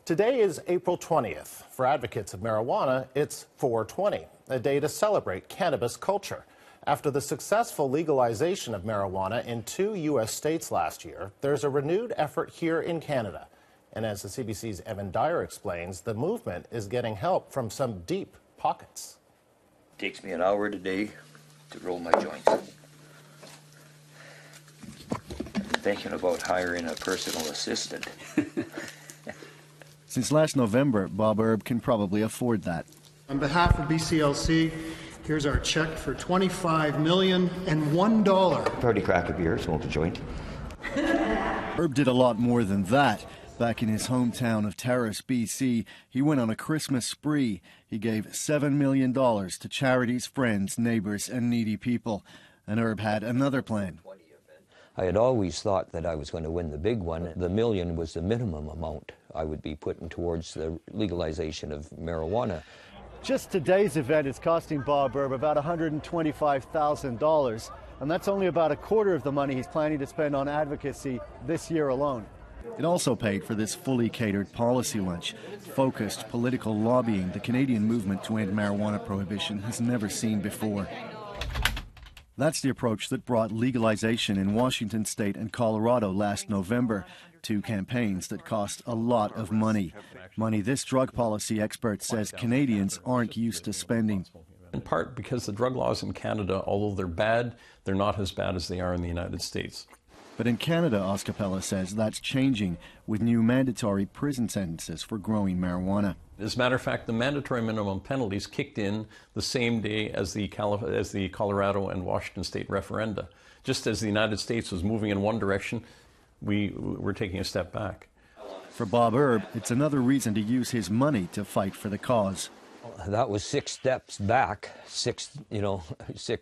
Today is April 20th. For advocates of marijuana, it's 420, a day to celebrate cannabis culture. After the successful legalization of marijuana in 2 U.S. states last year, there's a renewed effort here in Canada. And as the CBC's Dyer explains, the movement is getting help from some deep pockets. It takes me an hour today to roll my joints. I'm thinking about hiring a personal assistant. Since last November, Bob Erb can probably afford that. On behalf of BCLC, here's our check for $25,001. Party crack a beer, smoke a joint. Erb did a lot more than that. Back in his hometown of Terrace, BC, he went on a Christmas spree. He gave $7 million to charities, friends, neighbors, and needy people. And Erb had another plan. I had always thought that I was going to win the big one. The million was the minimum amount I would be putting towards the legalization of marijuana. Just today's event is costing Bob Erb about $125,000, and that's only about a quarter of the money he's planning to spend on advocacy this year alone. It also paid for this fully catered policy lunch, focused political lobbying the Canadian movement to end marijuana prohibition has never seen before. That's the approach that brought legalization in Washington state and Colorado last November, 2 campaigns that cost a lot of money. Money this drug policy expert says Canadians aren't used to spending. In part because the drug laws in Canada, although they're bad, they're not as bad as they are in the United States. But in Canada, Oscapella says that's changing with new mandatory prison sentences for growing marijuana. As a matter of fact, the mandatory minimum penalties kicked in the same day as the Colorado and Washington state referenda. Just as the United States was moving in one direction, we were taking a step back. For Bob Erb, it's another reason to use his money to fight for the cause. That was 6 steps back, 6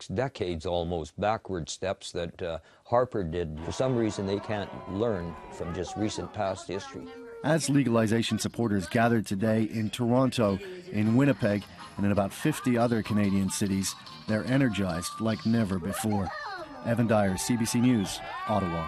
decades almost backward steps that Harper did. For some reason, they can't learn from just recent past history. As legalization supporters gathered today in Toronto, in Winnipeg, and in about 50 other Canadian cities, they're energized like never before. Dyer, CBC News, Ottawa.